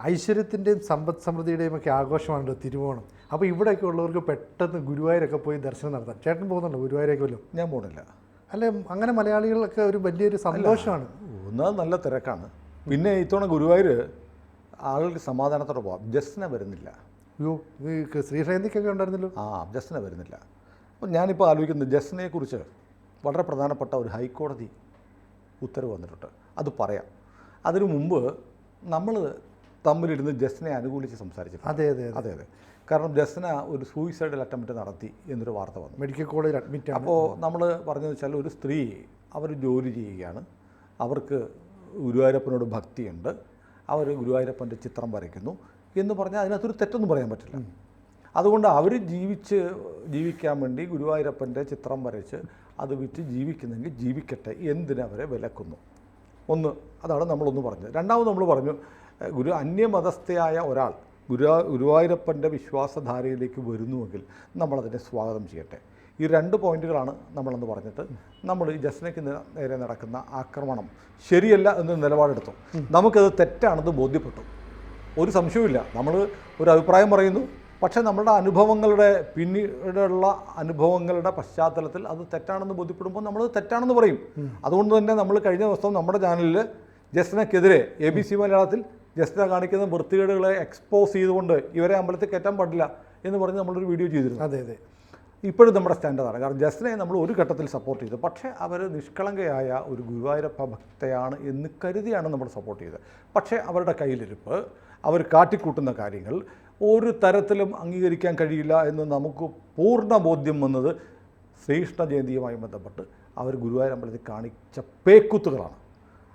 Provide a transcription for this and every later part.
ഐശ്വര്യത്തിൻ്റെയും സമ്പദ് സമൃദ്ധിയുടെയും ഒക്കെ ആഘോഷമാണല്ലോ തിരുവോണം. അപ്പോൾ ഇവിടെയൊക്കെ ഉള്ളവർക്ക് പെട്ടെന്ന് ഗുരുവായൂരൊക്കെ പോയി ദർശനം നടത്താം. ചേട്ടൻ പോകുന്നുണ്ടോ ഗുരുവായൂരൊക്കെ വല്ലതും? ഞാൻ പോണില്ല. അല്ലെ, അങ്ങനെ മലയാളികളൊക്കെ ഒരു വലിയൊരു സന്തോഷമാണ്. ഒന്നാമത് നല്ല തിരക്കാണ്. പിന്നെ ഇത്തവണ ഗുരുവായൂർ ആളുകൾക്ക് സമാധാനത്തോടെ പോകാം. ജസ്ന വരുന്നില്ല. അയ്യോ, ഈ ശ്രീശൈന്തിക്കൊക്കെ ഉണ്ടായിരുന്നല്ലോ. ജസ്ന വരുന്നില്ല. അപ്പോൾ ഞാനിപ്പോൾ ആലോചിക്കുന്നത് ജസ്നയെക്കുറിച്ച് വളരെ പ്രധാനപ്പെട്ട ഒരു ഹൈക്കോടതി ഉത്തരവ് വന്നിട്ടുണ്ട്. അത് പറയാം. അതിനു മുമ്പ് നമ്മൾ തമ്മിലിരുന്ന് ജസ്നയെ അനുകൂലിച്ച് സംസാരിച്ചിട്ടുണ്ട്. അതെ അതെ അതെ അതെ കാരണം ജസ്ന ഒരു സൂയിസൈഡൽ അറ്റംപ്റ്റ് നടത്തി എന്നൊരു വാർത്ത വന്നു. മെഡിക്കൽ കോളേജിൽ അഡ്മിറ്റ്. അപ്പോൾ നമ്മൾ പറഞ്ഞതെന്ന് വെച്ചാൽ ഒരു സ്ത്രീ അവർ ജോലി ചെയ്യുകയാണ്, അവർക്ക് ഗുരുവായൂരപ്പനോട് ഭക്തിയുണ്ട്, അവർ ഗുരുവായൂരപ്പൻ്റെ ചിത്രം വരയ്ക്കുന്നു എന്ന് പറഞ്ഞാൽ അതിനകത്തൊരു തെറ്റൊന്നും പറയാൻ പറ്റില്ല. അതുകൊണ്ട് അവർ ജീവിക്കാൻ വേണ്ടി ഗുരുവായൂരപ്പൻ്റെ ചിത്രം വരച്ച് അത് വിറ്റ് ജീവിക്കുന്നെങ്കിൽ ജീവിക്കട്ടെ, എന്തിനവരെ വിലക്കുന്നു. അതാണ് നമ്മളൊന്ന് പറഞ്ഞത്. രണ്ടാമത് നമ്മൾ പറഞ്ഞു അന്യമതസ്ഥയായ ഒരാൾ ഗുരുവായൂരപ്പൻ്റെ വിശ്വാസധാരയിലേക്ക് വരുന്നുവെങ്കിൽ നമ്മളതിനെ സ്വാഗതം ചെയ്യട്ടെ. ഈ 2 പോയിന്റുകളാണ് നമ്മളെന്ന് പറഞ്ഞിട്ട് നമ്മൾ ഈ ജസ്നയ്ക്ക് നേരെ നടക്കുന്ന ആക്രമണം ശരിയല്ല എന്ന നിലപാടെടുത്തു. നമുക്കത് തെറ്റാണെന്ന് ബോധ്യപ്പെട്ടു, ഒരു സംശയവുമില്ല. നമ്മൾ ഒരു അഭിപ്രായം പറയുന്നു, പക്ഷേ നമ്മളുടെ അനുഭവങ്ങളുടെ പിന്നീടുള്ള അനുഭവങ്ങളുടെ പശ്ചാത്തലത്തിൽ അത് തെറ്റാണെന്ന് ബോധ്യപ്പെടുമ്പോൾ നമ്മൾ തെറ്റാണെന്ന് പറയും. അതുകൊണ്ട് തന്നെ നമ്മൾ കഴിഞ്ഞ ദിവസം നമ്മുടെ ചാനലിൽ ജസ്നയ്ക്കെതിരെ ABC മലയാളത്തിൽ ജസ്ന കാണിക്കുന്ന വൃത്തികേടുകളെ എക്സ്പോസ് ചെയ്തുകൊണ്ട് ഇവരെ അമ്പലത്തിൽ കയറ്റാൻ പാടില്ല എന്ന് പറഞ്ഞ് നമ്മളൊരു വീഡിയോ ചെയ്തിരുന്നു. അതെ അതെ ഇപ്പോഴും നമ്മുടെ സ്റ്റാൻഡാണ്. കാരണം ജസ്നയെ നമ്മൾ ഒരു ഘട്ടത്തിൽ സപ്പോർട്ട് ചെയ്തു, പക്ഷേ അവർ നിഷ്കളങ്കയായ ഒരു ഗുരുവായൂരപ്പ ഭക്തയാണ് എന്ന് കരുതിയാണ് നമ്മൾ സപ്പോർട്ട് ചെയ്തത്. പക്ഷേ അവരുടെ കയ്യിലിരിപ്പ്, അവർ കാട്ടിക്കൂട്ടുന്ന കാര്യങ്ങൾ ഒരു തരത്തിലും അംഗീകരിക്കാൻ കഴിയില്ല എന്ന് നമുക്ക് പൂർണ്ണ ബോധ്യം വന്നത് ശ്രീകൃഷ്ണ ജയന്തിയുമായി ബന്ധപ്പെട്ട് അവർ ഗുരുവായൂർ അമ്പലത്തിൽ കാണിച്ച പേക്കുത്തുകളാണ്.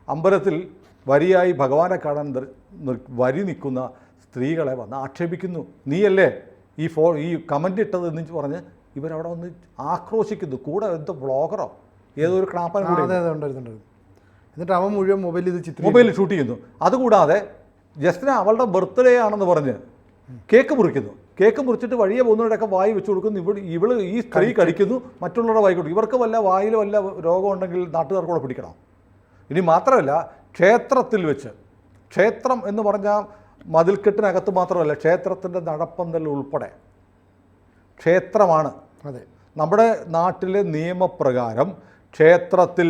അമ്പലത്തിൽ വരിയായി ഭഗവാനെ കാണാൻ വരി നിൽക്കുന്ന സ്ത്രീകളെ വന്ന് ആക്ഷേപിക്കുന്നു. നീയല്ലേ ഈ കമൻ്റ് ഇട്ടത് എന്ന് പറഞ്ഞ് ഇവരവിടെ വന്ന് ആക്രോശിക്കുന്നു. കൂടെ എന്തോ ബ്ലോഗറോ ഏതോ ഒരു ക്ലാപ്പൻ കൂടെ എന്നിട്ട് അവൻ മുഴുവൻ മൊബൈലിൽ ഷൂട്ട് ചെയ്യുന്നു. അതുകൂടാതെ ജസ്ന അവളുടെ ബർത്ത്ഡേ ആണെന്ന് പറഞ്ഞ് കേക്ക് മുറിക്കുന്നു. കേക്ക് മുറിച്ചിട്ട് വഴിയെ പോകുന്നവരുടെയൊക്കെ വായി വെച്ച് കൊടുക്കുന്നു. ഇവള് ഈ സ്ത്രീ കഴിക്കുന്നു, മറ്റുള്ളവരുടെ വായി കൊടുക്കും. ഇവർക്ക് വായിൽ വല്ല രോഗമുണ്ടെങ്കിൽ നാട്ടുകാർക്കൂടെ പിടിക്കണം. ഇനി മാത്രമല്ല, ക്ഷേത്രത്തിൽ വെച്ച്, ക്ഷേത്രം എന്ന് പറഞ്ഞാൽ മതിൽക്കെട്ടിനകത്ത് മാത്രമല്ല, ക്ഷേത്രത്തിൻ്റെ നടപ്പന്തൽ ഉൾപ്പെടെ ക്ഷേത്രമാണ്. അതെ, നമ്മുടെ നാട്ടിലെ നിയമപ്രകാരം ക്ഷേത്രത്തിൽ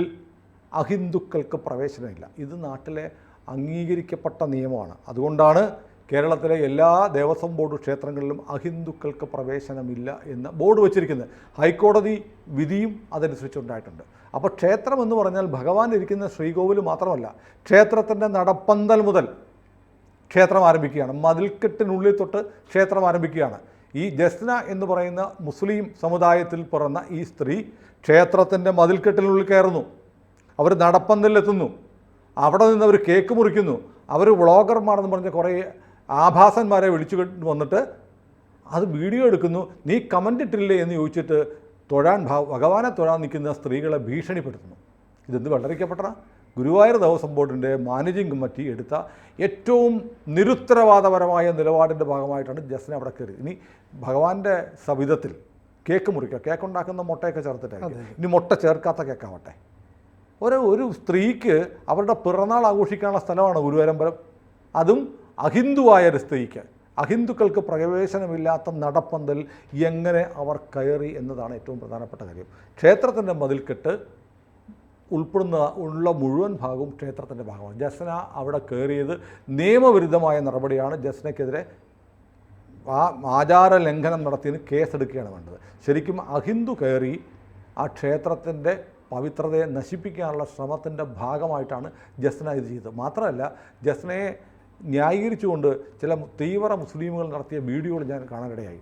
അഹിന്ദുക്കൾക്ക് പ്രവേശനമില്ല. ഇത് നാട്ടിലെ അംഗീകരിക്കപ്പെട്ട നിയമമാണ്. അതുകൊണ്ടാണ് കേരളത്തിലെ എല്ലാ ദേവസ്വം ബോർഡ് ക്ഷേത്രങ്ങളിലും അഹിന്ദുക്കൾക്ക് പ്രവേശനമില്ല എന്ന് ബോർഡ് വച്ചിരിക്കുന്നത്. ഹൈക്കോടതി വിധിയും അതനുസരിച്ചുണ്ടായിട്ടുണ്ട്. അപ്പോൾ ക്ഷേത്രം എന്ന് പറഞ്ഞാൽ ഭഗവാൻ ഇരിക്കുന്ന ശ്രീകോവിൽ മാത്രമല്ല, ക്ഷേത്രത്തിൻ്റെ നടപ്പന്തൽ മുതൽ ക്ഷേത്രം ആരംഭിക്കുകയാണ്. മതിൽക്കെട്ടിനുള്ളിൽ തൊട്ട് ക്ഷേത്രം ആരംഭിക്കുകയാണ്. ഈ ജസ്ന എന്ന് പറയുന്ന മുസ്ലിം സമുദായത്തിൽ പിറന്ന ഈ സ്ത്രീ ക്ഷേത്രത്തിൻ്റെ മതിൽക്കെട്ടിനുള്ളിൽ കയറുന്നു. അവർ നടപ്പന്തലിലെത്തുന്നു. അവിടെ നിന്ന് അവർ കേക്ക് മുറിക്കുന്നു. അവർ വ്ളോഗർമാരെന്ന് പറഞ്ഞ കുറേ ആഭാസന്മാരെ വിളിച്ചു വന്നിട്ട് അത് വീഡിയോ എടുക്കുന്നു. നീ കമൻ്റ് ഇട്ടില്ലേ എന്ന് ചോദിച്ചിട്ട് ഭഗവാനെ തൊഴാൻ നിൽക്കുന്ന സ്ത്രീകളെ ഭീഷണിപ്പെടുത്തുന്നു. ഇതെന്ത് വെള്ളരിക്കപ്പെട്ട ഗുരുവായൂർ ദേവസ്വം ബോർഡിൻ്റെ മാനേജിംഗ് കമ്മിറ്റി എടുത്ത ഏറ്റവും നിരുത്തരവാദപരമായ നിലപാടിൻ്റെ ഭാഗമായിട്ടാണ് ജസ്ന അവിടെ കയറി. ഇനി ഭഗവാന്റെ സവിധത്തിൽ കേക്ക് മുറിക്കുക, കേക്ക് ഉണ്ടാക്കുന്ന മുട്ടയൊക്കെ ചേർത്തിട്ടായിരിക്കും. ഇനി മുട്ട ചേർക്കാത്ത കേക്കാവട്ടെ. ഒരു സ്ത്രീക്ക് അവരുടെ പിറന്നാൾ ആഘോഷിക്കാനുള്ള സ്ഥലമാണ് ഗുരുവായൂരമ്പലം. അതും അഹിന്ദുവായ ഒരു സ്ത്രീക്ക്, അഹിന്ദുക്കൾക്ക് പ്രവേശനമില്ലാത്ത നടപ്പന്തൽ എങ്ങനെ അവർ കയറി എന്നതാണ് ഏറ്റവും പ്രധാനപ്പെട്ട കാര്യം. ക്ഷേത്രത്തിൻ്റെ മതിൽക്കെട്ട് ഉള്ള മുഴുവൻ ഭാഗവും ക്ഷേത്രത്തിൻ്റെ ഭാഗമാണ്. ജസ്ന അവിടെ കയറിയത് നിയമവിരുദ്ധമായ നടപടിയാണ്. ജസ്നയ്ക്കെതിരെ ആചാര ലംഘനം നടത്തിയതിന് കേസെടുക്കുകയാണ് വേണ്ടത്. ശരിക്കും അഹിന്ദു കയറി ആ ക്ഷേത്രത്തിൻ്റെ പവിത്രതയെ നശിപ്പിക്കാനുള്ള ശ്രമത്തിൻ്റെ ഭാഗമായിട്ടാണ് ജസ്ന ഇത് ചെയ്തത്. മാത്രമല്ല, ജസ്നയെ ന്യായീകരിച്ചുകൊണ്ട് ചില തീവ്ര മുസ്ലിമുകൾ നടത്തിയ വീഡിയോകൾ ഞാൻ കാണാനിടയായി.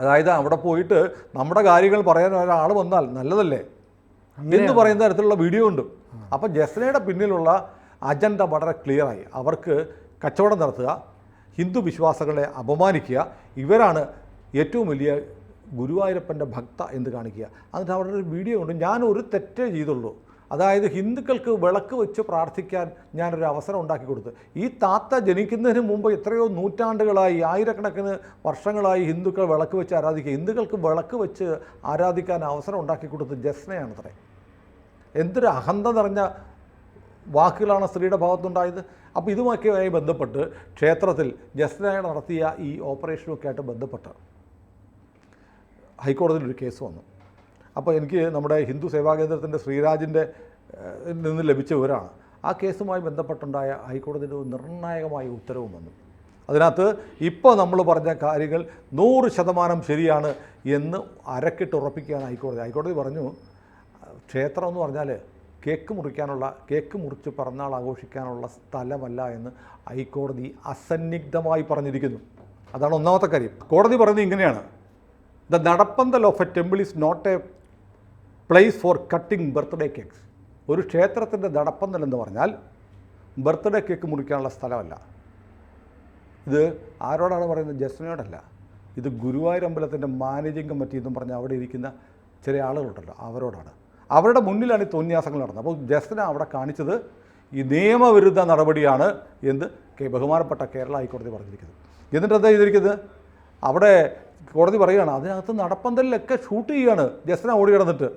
അതായത് അവിടെ പോയിട്ട് നമ്മുടെ കാര്യങ്ങൾ പറയാൻ ഒരാൾ വന്നാൽ നല്ലതല്ലേ എന്ന് പറയുന്ന തരത്തിലുള്ള വീഡിയോ ഉണ്ട്. അപ്പം ജസ്നയുടെ പിന്നിലുള്ള അജണ്ട വളരെ ക്ലിയറായി. അവർക്ക് കച്ചവടം നടത്തുക, ഹിന്ദു വിശ്വാസങ്ങളെ അപമാനിക്കുക, ഇവരാണ് ഏറ്റവും വലിയ ഗുരുവായൂരപ്പൻ്റെ ഭക്ത എന്ന് കാണിക്കുക. എന്നിട്ട് അവിടെ ഒരു വീഡിയോ ഉണ്ട്. ഞാൻ ഒരു തെറ്റേ ചെയ്തുള്ളൂ. അതായത് ഹിന്ദുക്കൾക്ക് വിളക്ക് വെച്ച് പ്രാർത്ഥിക്കാൻ ഞാനൊരു അവസരം ഉണ്ടാക്കി കൊടുത്തു. ഈ താത്ത ജനിക്കുന്നതിന് മുമ്പ് എത്രയോ നൂറ്റാണ്ടുകളായി, ആയിരക്കണക്കിന് വർഷങ്ങളായി ഹിന്ദുക്കൾ വിളക്ക് വെച്ച് ആരാധിക്കുക. ഹിന്ദുക്കൾക്ക് വിളക്ക് വെച്ച് ആരാധിക്കാൻ അവസരം ഉണ്ടാക്കി കൊടുത്ത് ജസ്നയാണത്രേ. എന്തൊരു അഹന്ത നിറഞ്ഞ വാക്കുകളാണ് സ്ത്രീയുടെ ഭാഗത്തുണ്ടായത്. അപ്പോൾ ഇതുമൊക്കെയായി ബന്ധപ്പെട്ട് ക്ഷേത്രത്തിൽ ജസ്ന നടത്തിയ ഈ ഓപ്പറേഷനൊക്കെ ആയിട്ട് ബന്ധപ്പെട്ട് ഹൈക്കോടതിയിൽ ഒരു കേസ് വന്നു. അപ്പോൾ എനിക്ക് നമ്മുടെ ഹിന്ദു സേവാകേന്ദ്രത്തിൻ്റെ ശ്രീരാജിൻ്റെ നിന്ന് ലഭിച്ച വിവരമാണ്. ആ കേസുമായി ബന്ധപ്പെട്ടുണ്ടായ ഹൈക്കോടതിയുടെ ഒരു നിർണായകമായ ഉത്തരവും വന്നു. അതിനകത്ത് ഇപ്പോൾ നമ്മൾ പറഞ്ഞ കാര്യങ്ങൾ 100% ശരിയാണ് എന്ന് അരക്കിട്ട് ഉറപ്പിക്കുകയാണ് ഹൈക്കോടതി. ഹൈക്കോടതി പറഞ്ഞു ക്ഷേത്രം എന്ന് പറഞ്ഞാൽ കേക്ക് മുറിച്ച് പിറന്നാൾ ആഘോഷിക്കാനുള്ള സ്ഥലമല്ല എന്ന് ഹൈക്കോടതി അസന്നിഗ്ധമായി പറഞ്ഞിരിക്കുന്നു. അതാണ് ഒന്നാമത്തെ കാര്യം. കോടതി പറയുന്നത് ഇങ്ങനെയാണ്: the nadappanthal of a temple is not a place for cutting birthday cakes. ഒരു ക്ഷേത്രത്തിൻ്റെ നടപ്പന്തൽ എന്ന് പറഞ്ഞാൽ ബർത്ത്ഡേ കേക്ക് മുറിക്കാനുള്ള സ്ഥലമല്ല. ഇത് ആരോടാണ് പറയുന്നത്? ജസ്നയോടല്ല. ഇത് ഗുരുവായൂർ അമ്പലത്തിൻ്റെ മാനേജിംഗ് കമ്മിറ്റി എന്നും പറഞ്ഞ് അവിടെ ഇരിക്കുന്ന ചില ആളുകളുണ്ടല്ലോ, അവരോടാണ്. അവരുടെ മുന്നിലാണ് ഈ തോന്നിയാസങ്ങൾ നടന്നത്. അപ്പോൾ ജസ്ന അവിടെ കാണിച്ചത് ഈ നിയമവിരുദ്ധ നടപടിയാണ് എന്ന് ബഹുമാനപ്പെട്ട കേരള ഹൈക്കോടതി പറഞ്ഞിരിക്കുന്നത്. എന്നിട്ട് എന്താ ചെയ്തിരിക്കുന്നത്? അവിടെ കോടതി പറയുകയാണ് അതിനകത്ത് നടപ്പന്തലിലൊക്കെ ഷൂട്ട് ചെയ്യുകയാണ് ജസ്ന ഓടി കിടന്നിട്ട്.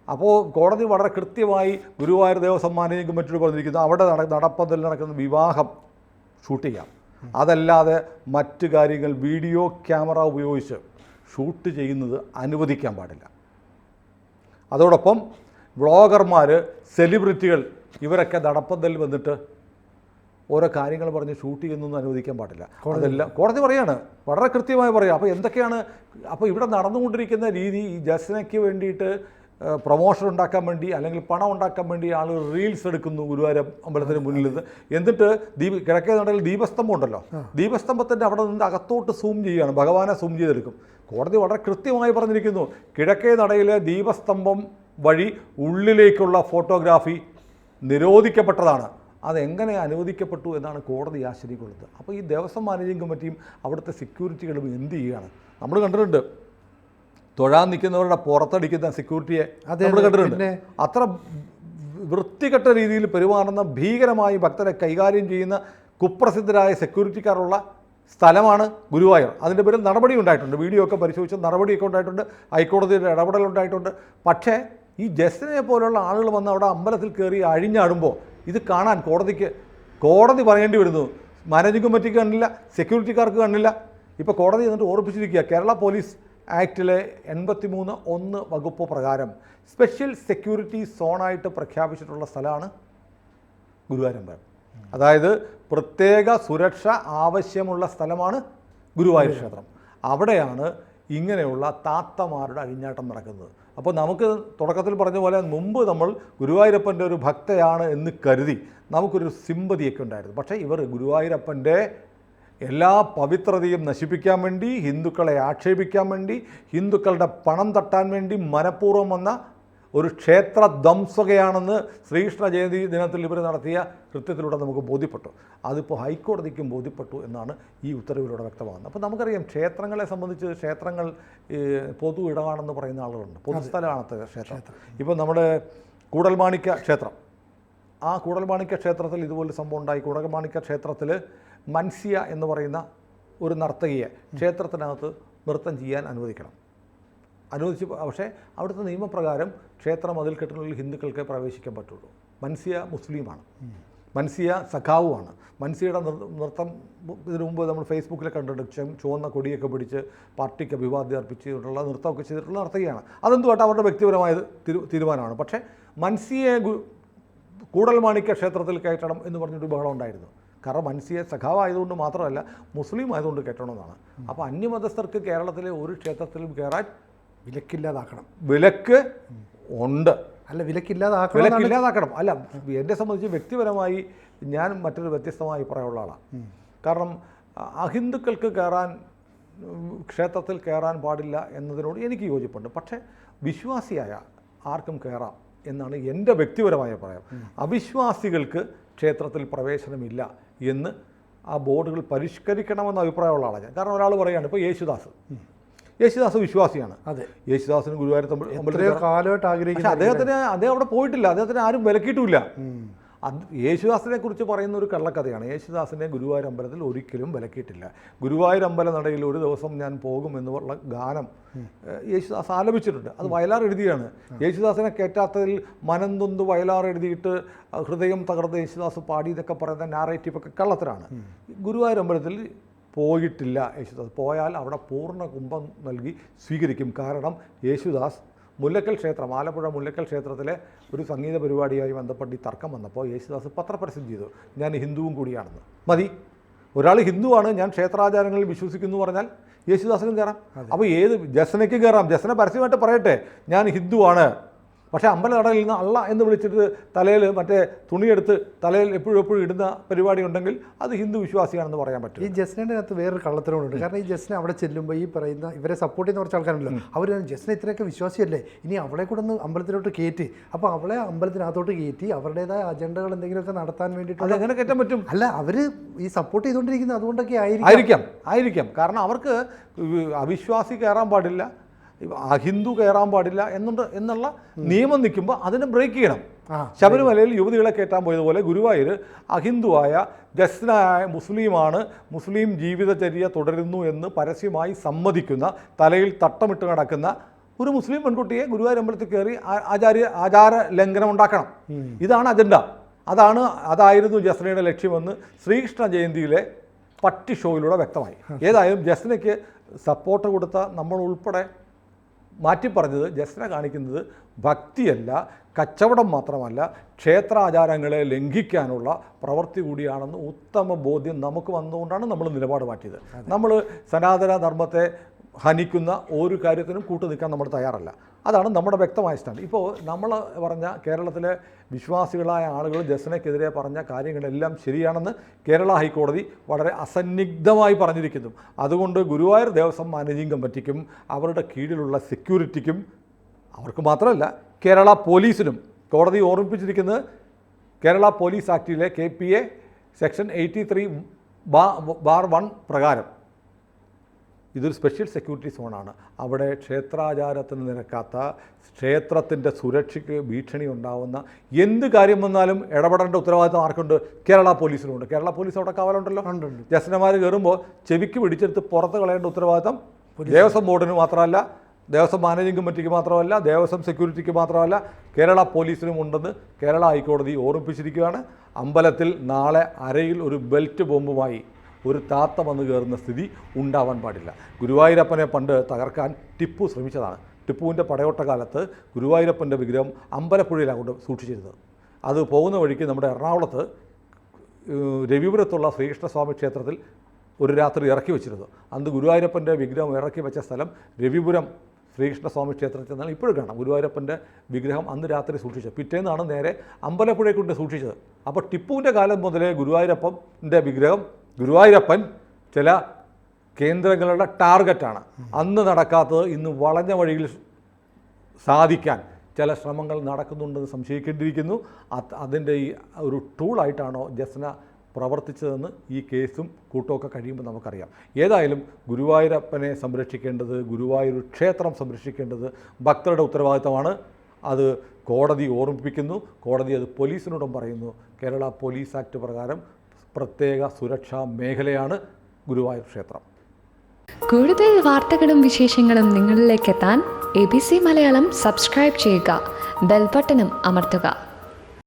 അപ്പോൾ കോടതി വളരെ കൃത്യമായി ഗുരുവായൂർ ദേവസ്വം മാനേജിംഗ് കമ്മിറ്റിയോട് പറഞ്ഞിരിക്കുന്നു അവിടെ നടപ്പന്തലിൽ നടക്കുന്ന വിവാഹം ഷൂട്ട് ചെയ്യാം, അതല്ലാതെ മറ്റ് കാര്യങ്ങൾ വീഡിയോ ക്യാമറ ഉപയോഗിച്ച് ഷൂട്ട് ചെയ്യുന്നത് അനുവദിക്കാൻ പാടില്ല. അതോടൊപ്പം വ്ളോഗർമാർ, സെലിബ്രിറ്റികൾ ഇവരൊക്കെ നടപ്പന്തലിൽ വന്നിട്ട് ഓരോ കാര്യങ്ങൾ പറഞ്ഞ് ഷൂട്ട് ചെയ്യുന്നൊന്നും അനുവദിക്കാൻ പാടില്ല. അതെല്ലാം കോടതി പറയാണ്, വളരെ കൃത്യമായി പറയാം. അപ്പോൾ എന്തൊക്കെയാണ് അപ്പോൾ ഇവിടെ നടന്നുകൊണ്ടിരിക്കുന്ന രീതി? ഈ ജസ്നയ്ക്ക് വേണ്ടിയിട്ട് പ്രൊമോഷൻ ഉണ്ടാക്കാൻ വേണ്ടി അല്ലെങ്കിൽ പണം ഉണ്ടാക്കാൻ വേണ്ടി ആളുകൾ റീൽസ് എടുക്കുന്നു ഗുരുവായൂർ അമ്പലത്തിന് മുന്നിൽ നിന്ന്. എന്നിട്ട് കിഴക്കേ നടയിൽ ദീപസ്തംഭം ഉണ്ടല്ലോ, ദീപസ്തംഭത്തിൻ്റെ അവിടെ നിന്ന് അകത്തോട്ട് സൂം ചെയ്യുകയാണ്, ഭഗവാനെ സൂം ചെയ്തെടുക്കും. കോടതി വളരെ കൃത്യമായി പറഞ്ഞിരിക്കുന്നു കിഴക്കേ നടയിലെ ദീപസ്തംഭം വഴി ഉള്ളിലേക്കുള്ള ഫോട്ടോഗ്രാഫി നിരോധിക്കപ്പെട്ടതാണ്. അതെങ്ങനെ അനുവദിക്കപ്പെട്ടു എന്നാണ് കോടതി ആശ്ചര്യക്കൊള്ളുന്നത്. അപ്പോൾ ഈ ദേവസ്വം മാനേജിംഗ് കമ്മിറ്റിയും അവിടുത്തെ സെക്യൂരിറ്റികളും എന്ത് ചെയ്യുകയാണ്? നമ്മൾ കണ്ടിട്ടുണ്ട് തൊഴാൻ നിൽക്കുന്നവരുടെ പുറത്തടിക്കുന്ന സെക്യൂരിറ്റിയെ നമ്മൾ കണ്ടിട്ടുണ്ട്. അത്ര വൃത്തികെട്ട രീതിയിൽ പെരുമാറുന്ന, ഭീകരമായി ഭക്തരെ കൈകാര്യം ചെയ്യുന്ന കുപ്രസിദ്ധരായ സെക്യൂരിറ്റിക്കാരുള്ള സ്ഥലമാണ് ഗുരുവായൂർ. അതിൻ്റെ പേരിൽ നടപടി ഉണ്ടായിട്ടുണ്ട്, വീഡിയോ ഒക്കെ പരിശോധിച്ച് നടപടിയൊക്കെ ഉണ്ടായിട്ടുണ്ട്, ഹൈക്കോടതിയുടെ ഇടപെടലുണ്ടായിട്ടുണ്ട്. പക്ഷേ ഈ ജസ്റ്റിനെ പോലുള്ള ആളുകൾ വന്ന് അവിടെ അമ്പലത്തിൽ കയറി അഴിഞ്ഞാടുമ്പോൾ ഇത് കാണാൻ കോടതി പറയേണ്ടി വരുന്നു. മാനേജിംഗ് കമ്മിറ്റിക്ക് കണ്ടില്ല, സെക്യൂരിറ്റിക്കാർക്ക് കണ്ടില്ല. ഇപ്പോൾ കോടതി എന്നിട്ട് ഓർപ്പിച്ചിരിക്കുക കേരള പോലീസ് ആക്ടിലെ 83(1) വകുപ്പ് പ്രകാരം സ്പെഷ്യൽ സെക്യൂരിറ്റി സോണായിട്ട് പ്രഖ്യാപിച്ചിട്ടുള്ള സ്ഥലമാണ് ഗുരുവായൂരമ്പലം. അതായത് പ്രത്യേക സുരക്ഷ ആവശ്യമുള്ള സ്ഥലമാണ് ഗുരുവായൂർ ക്ഷേത്രം. അവിടെയാണ് ഇങ്ങനെയുള്ള താത്തമാരുടെ അഴിഞ്ഞാട്ടം നടക്കുന്നത്. അപ്പോൾ നമുക്ക് തുടക്കത്തിൽ പറഞ്ഞ പോലെ മുമ്പ് നമ്മൾ ഗുരുവായൂരപ്പൻ്റെ ഒരു ഭക്തയാണ് എന്ന് കരുതി നമുക്കൊരു സിമ്പതിയൊക്കെ ഉണ്ടായിരുന്നു. പക്ഷേ ഇവർ ഗുരുവായൂരപ്പൻ്റെ എല്ലാ പവിത്രതയും നശിപ്പിക്കാൻ വേണ്ടി, ഹിന്ദുക്കളെ ആക്ഷേപിക്കാൻ വേണ്ടി, ഹിന്ദുക്കളുടെ പണം തട്ടാൻ വേണ്ടി മനഃപൂർവ്വം വന്ന ഒരു ക്ഷേത്ര ധ്വംസകയാണെന്ന് ശ്രീകൃഷ്ണ ജയന്തി ദിനത്തിൽ ഇവർ നടത്തിയ കൃത്യത്തിലൂടെ നമുക്ക് ബോധ്യപ്പെട്ടു. അതിപ്പോൾ ഹൈക്കോടതിക്കും ബോധ്യപ്പെട്ടു എന്നാണ് ഈ ഉത്തരവിലൂടെ വ്യക്തമാകുന്നത്. അപ്പോൾ നമുക്കറിയാം ക്ഷേത്രങ്ങളെ സംബന്ധിച്ച് ക്ഷേത്രങ്ങൾ പൊതു ഇടമാണെന്ന് പറയുന്ന ആളുകളുണ്ട്, പൊതുസ്ഥലമാണത്തെ ക്ഷേത്രം. ഇപ്പോൾ നമ്മുടെ കൂടൽമാണിക്യ ക്ഷേത്രം, ആ കൂടൽമാണിക്യ ക്ഷേത്രത്തിൽ ഇതുപോലെ സംഭവം ഉണ്ടായി. കൂടൽമാണിക്യ ക്ഷേത്രത്തിൽ മൻസിയ എന്ന് പറയുന്ന ഒരു നർത്തകിയെ ക്ഷേത്രത്തിനകത്ത് നൃത്തം ചെയ്യാൻ അനുവദിച്ചു. പക്ഷേ അവിടുത്തെ നിയമപ്രകാരം ക്ഷേത്ര മതിൽക്കെട്ടിനുള്ളിൽ ഹിന്ദുക്കൾക്ക് പ്രവേശിക്കാൻ പറ്റുള്ളൂ. മൻസിയ മുസ്ലിമാണ്, മൻസിയ സഖാവുമാണ്. മൻസിയുടെ നൃത്തം ഇതിനു മുമ്പ് നമ്മൾ ഫേസ്ബുക്കിൽ കണ്ടിട്ടുണ്ട്. ചുവന്ന കൊടിയൊക്കെ പിടിച്ച് പാർട്ടിക്ക് അഭിവാദ്യം അർപ്പിച്ചിട്ടുള്ള നൃത്തമൊക്കെ ചെയ്തിട്ടുള്ള നർത്തകിയാണ്. അതെന്തുമായിട്ട് അവരുടെ വ്യക്തിപരമായ തീരുമാനമാണ്. പക്ഷേ മൻസിയെ കൂടൽമാണിക്യ ക്ഷേത്രത്തിൽ കയറ്റണം എന്ന് പറഞ്ഞൊരു ബഹളം ഉണ്ടായിരുന്നു. കാരണം മൻസിയെ സഖാവായതുകൊണ്ട് മാത്രമല്ല മുസ്ലിം ആയതുകൊണ്ട് കയറ്റണമെന്നാണ്. അപ്പോൾ അന്യമതസ്ഥർക്ക് കേരളത്തിലെ ഒരു ക്ഷേത്രത്തിലും കയറാൻ വിലക്കില്ലാതാക്കണം. വിലക്ക് ഉണ്ട്, അല്ല വിലക്കില്ലാതാക്കണം. അല്ല, എന്നെ സംബന്ധിച്ച് വ്യക്തിപരമായി ഞാൻ മറ്റൊരു വ്യത്യസ്തമായ അഭിപ്രായമുള്ള ആളാണ്. കാരണം അഹിന്ദുക്കൾക്ക് ക്ഷേത്രത്തിൽ കയറാൻ പാടില്ല എന്നതിനോട് എനിക്ക് യോജിപ്പുണ്ട്. പക്ഷേ വിശ്വാസിയായ ആർക്കും കയറാം എന്നാണ് എൻ്റെ വ്യക്തിപരമായ അഭിപ്രായം. അവിശ്വാസികൾക്ക് ക്ഷേത്രത്തിൽ പ്രവേശനമില്ല എന്ന് ആ ബോർഡുകൾ പരിഷ്കരിക്കണമെന്ന അഭിപ്രായമുള്ള ആളാണ് ഞാൻ. കാരണം ഒരാൾ പറയുകയാണ്, ഇപ്പോൾ യേശുദാസ് വിശ്വാസിയാണ്. അതെ, യേശുദാസിന് ഗുരുവായൂർ കാലമായിട്ട് ആഗ്രഹിക്കുന്നത്. അദ്ദേഹം അവിടെ പോയിട്ടില്ല, അദ്ദേഹത്തിന് ആരും വിലക്കിയിട്ടുമില്ല. അത് യേശുദാസിനെ കുറിച്ച് പറയുന്ന ഒരു കള്ളക്കഥയാണ്. യേശുദാസിനെ ഗുരുവായൂർ അമ്പലത്തിൽ ഒരിക്കലും വിലക്കിയിട്ടില്ല. ഗുരുവായൂർ അമ്പല നടയിൽ ഒരു ദിവസം ഞാൻ പോകും എന്നുള്ള ഗാനം യേശുദാസ് ആലപിച്ചിട്ടുണ്ട്. അത് വയലാർ എഴുതിയാണ്. യേശുദാസിനെ കയറ്റാത്തതിൽ മനംതൊന്ത് വയലാർ എഴുതിയിട്ട് ഹൃദയം തകർത്ത് യേശുദാസ് പാടി എന്നൊക്കെ പറയുന്ന നാറേറ്റീവൊക്കെ കള്ളത്തരാണ്. ഗുരുവായൂർ അമ്പലത്തിൽ പോയിട്ടില്ല യേശുദാസ്. പോയാൽ അവിടെ പൂർണ്ണ കുംഭം നൽകി സ്വീകരിക്കും. കാരണം യേശുദാസ് മുല്ലക്കൽ ക്ഷേത്രം, ആലപ്പുഴ മുല്ലക്കൽ ക്ഷേത്രത്തിലെ ഒരു സംഗീത പരിപാടിയുമായി ബന്ധപ്പെട്ട് ഈ തർക്കം വന്നപ്പോൾ യേശുദാസ് പത്രപരസ്യം ചെയ്തു, ഞാൻ ഹിന്ദുവും കൂടിയാണെന്ന്. മതി, ഒരാൾ ഹിന്ദുവാണ്, ഞാൻ ക്ഷേത്രാചാരങ്ങളിൽ വിശ്വസിക്കുന്നു പറഞ്ഞാൽ യേശുദാസിനും കയറാം. അപ്പോൾ ഏത് ജസ്നയ്ക്ക് കയറാം. ജസ്ന പരസ്യമായിട്ട് പറയട്ടെ ഞാൻ ഹിന്ദുവാണ്, പക്ഷേ അമ്പലനടയിൽ നിന്ന് അള്ള എന്ന് വിളിച്ചിട്ട് തലയിൽ മറ്റേ തുണിയെടുത്ത് തലയിൽ എപ്പോഴും ഇടുന്ന പരിപാടി ഉണ്ടെങ്കിൽ അത് ഹിന്ദു വിശ്വാസിയാണെന്ന് പറയാൻ പറ്റും. ഈ ജസ്നയുടെ അകത്ത് വേറൊരു കള്ളത്തരമുണ്ട്. കാരണം ഈ ജസ്ന അവിടെ ചെല്ലുമ്പോൾ ഈ പറയുന്ന ഇവരെ സപ്പോർട്ട് ചെയ്യുന്ന കുറച്ച് ആൾക്കാരുണ്ടല്ലോ, അവർ ജസ്ന ഇത്രയൊക്കെ വിശ്വാസിയല്ലേ, ഇനി അവളെ കൂടെ ഒന്ന് അമ്പലത്തിലോട്ട് കയറ്റി, അപ്പോൾ അവളെ അമ്പലത്തിനകത്തോട്ട് കയറ്റി അവരുടേതായ അജണ്ടകൾ എന്തെങ്കിലുമൊക്കെ നടത്താൻ വേണ്ടിയിട്ട് അതെങ്ങനെ കയറ്റാൻ പറ്റും? അല്ല, അവർ ഈ സപ്പോർട്ട് ചെയ്തുകൊണ്ടിരിക്കുന്നത് അതുകൊണ്ടൊക്കെ ആയിരിക്കാം. കാരണം അവർക്ക് അവിശ്വാസി കയറാൻ പാടില്ല, അഹിന്ദു കയറാൻ പാടില്ല എന്നുള്ള നിയമം നിൽക്കുമ്പോൾ അതിനെ ബ്രേക്ക് ചെയ്യണം. ശബരിമലയിൽ യുവതികളെ കയറ്റാൻ പോയതുപോലെ ഗുരുവായൂർ അഹിന്ദുവായ ജസ്നായ മുസ്ലിമാണ്, മുസ്ലിം ജീവിതചര്യ തുടരുന്നു എന്ന് പരസ്യമായി സമ്മതിക്കുന്ന, തലയിൽ തട്ടമിട്ട് നടക്കുന്ന ഒരു മുസ്ലിം പെൺകുട്ടിയെ ഗുരുവായൂർ അമ്പലത്തിൽ കയറി ആചാര ലംഘനം ഉണ്ടാക്കണം. ഇതാണ് അജണ്ട. അതായിരുന്നു ജസ്നയുടെ ലക്ഷ്യമെന്ന് ശ്രീകൃഷ്ണ ജയന്തിയിലെ പട്ടി ഷോയിലൂടെ വ്യക്തമായി. ഏതായാലും ജസ്നയ്ക്ക് സപ്പോർട്ട് കൊടുത്ത നമ്മൾ ഉൾപ്പെടെ മാറ്റിപ്പറഞ്ഞത് ജസ്ന കാണിക്കുന്നത് ഭക്തിയല്ല, കച്ചവടം മാത്രമല്ല, ക്ഷേത്രാചാരങ്ങളെ ലംഘിക്കാനുള്ള പ്രവൃത്തി കൂടിയാണെന്ന് ഉത്തമ ബോധ്യം നമുക്ക് വന്നുകൊണ്ടാണ് നമ്മൾ നിലപാട് മാറ്റിയത്. നമ്മൾ സനാതന ധർമ്മത്തെ ഹനിക്കുന്ന ഒരു കാര്യത്തിനും കൂട്ടുനിൽക്കാൻ നമ്മൾ തയ്യാറല്ല. അതാണ് നമ്മുടെ വ്യക്തമായ സ്റ്റാൻഡ്. ഇപ്പോൾ നമ്മൾ പറഞ്ഞ കേരളത്തിലെ വിശ്വാസികളായ ആളുകൾ ജസ്നയ്ക്കെതിരെ പറഞ്ഞ കാര്യങ്ങളെല്ലാം ശരിയാണെന്ന് കേരള ഹൈക്കോടതി വളരെ അസന്നിഗ്ധമായി പറഞ്ഞിരിക്കുന്നു. അതുകൊണ്ട് ഗുരുവായൂർ ദേവസ്വം മാനേജിംഗ് കമ്മിറ്റിക്കും അവരുടെ കീഴിലുള്ള സെക്യൂരിറ്റിക്കും, അവർക്ക് മാത്രമല്ല കേരള പോലീസിനും കോടതി ഓർമ്മിപ്പിച്ചിരിക്കുന്നത് കേരള പോലീസ് ആക്ടിലെ KPA സെക്ഷൻ 83(1) പ്രകാരം ഇതൊരു സ്പെഷ്യൽ സെക്യൂരിറ്റി സോണാണ്. അവിടെ ക്ഷേത്രാചാരത്തിന് നിരക്കാത്ത, ക്ഷേത്രത്തിൻ്റെ സുരക്ഷയ്ക്ക് ഭീഷണി ഉണ്ടാവുന്ന എന്ത് കാര്യം വന്നാലും ഇടപെടേണ്ട ഉത്തരവാദിത്തം ആർക്കുണ്ട്? കേരള പോലീസിനുണ്ട്. കേരള പോലീസ് അവിടെ കാവലുണ്ടല്ലോ. ജസ്നമാർ കയറുമ്പോൾ ചെവിക്ക് പിടിച്ചെടുത്ത് പുറത്ത് കളയേണ്ട ഉത്തരവാദിത്തം ദേവസ്വം ബോർഡിന് മാത്രമല്ല, ദേവസ്വം മാനേജിംഗ് കമ്മിറ്റിക്ക് മാത്രമല്ല, ദേവസ്വം സെക്യൂരിറ്റിക്ക് മാത്രമല്ല, കേരള പോലീസിനും ഉണ്ടെന്ന് കേരള ഹൈക്കോടതി ഓർമ്മിപ്പിച്ചിരിക്കുകയാണ്. അമ്പലത്തിൽ നാളെ അരയിൽ ഒരു ബെൽറ്റ് ബോംബുമായി ഒരു താത്ത വന്ന് കയറുന്ന സ്ഥിതി ഉണ്ടാവാൻ പാടില്ല. ഗുരുവായൂരപ്പനെ പണ്ട് തകർക്കാൻ ടിപ്പു ശ്രമിച്ചതാണ്. ടിപ്പുവിൻ്റെ പടയോട്ട കാലത്ത് ഗുരുവായൂരപ്പൻ്റെ വിഗ്രഹം അമ്പലപ്പുഴയിലാണ് കൊണ്ട് സൂക്ഷിച്ചിരുന്നത്. അത് പോകുന്ന വഴിക്ക് നമ്മുടെ എറണാകുളത്ത് രവിപുരത്തുള്ള ശ്രീകൃഷ്ണസ്വാമി ക്ഷേത്രത്തിൽ ഒരു രാത്രി ഇറക്കി വെച്ചിരുന്നു. അന്ന് ഗുരുവായൂരപ്പൻ്റെ വിഗ്രഹം ഇറക്കി വെച്ച സ്ഥലം രവിപുരം ശ്രീകൃഷ്ണസ്വാമി ക്ഷേത്രത്തിൽ നിന്നാണ് ഇപ്പോഴും കാണാം. ഗുരുവായൂരപ്പൻ്റെ വിഗ്രഹം അന്ന് രാത്രി സൂക്ഷിച്ചത്. പിറ്റേന്നാണ് നേരെ അമ്പലപ്പുഴയെ കൊണ്ട് സൂക്ഷിച്ചത്. അപ്പോൾ ടിപ്പുവിൻ്റെ കാലം മുതലേ ഗുരുവായൂരപ്പൻ്റെ വിഗ്രഹം, ഗുരുവായൂരപ്പൻ ചില കേന്ദ്രങ്ങളുടെ ടാർഗറ്റാണ്. അന്ന് നടക്കാത്തത് ഇന്ന് വളഞ്ഞ വഴിയിൽ സാധിക്കാൻ ചില ശ്രമങ്ങൾ നടക്കുന്നുണ്ടെന്ന് സംശയിക്കേണ്ടിയിരിക്കുന്നു. അതിൻ്റെ ഈ ഒരു ടൂളായിട്ടാണോ ജസ്ന പ്രവർത്തിച്ചതെന്ന് ഈ കേസും കൂട്ടമൊക്കെ കഴിയുമ്പോൾ നമുക്കറിയാം. ഏതായാലും ഗുരുവായൂരപ്പനെ സംരക്ഷിക്കേണ്ടത്, ഗുരുവായൂർ ക്ഷേത്രം സംരക്ഷിക്കേണ്ടത് ഭക്തരുടെ ഉത്തരവാദിത്തമാണ്. അത് കോടതി ഓർമ്മിപ്പിക്കുന്നു. കോടതി അത് പോലീസിനോടും പറയുന്നു. കേരള പോലീസ് ആക്ട് പ്രകാരം പ്രത്യേക സുരക്ഷാ മേഖലയാണ് ഗുരുവായൂർ ക്ഷേത്രം. കൂടുതൽ വാർത്തകളും വിശേഷങ്ങളും നിങ്ങളിലേക്ക് എത്താൻ ABC മലയാളം സബ്സ്ക്രൈബ് ചെയ്യുക, ബെൽ ബട്ടണും അമർത്തുക.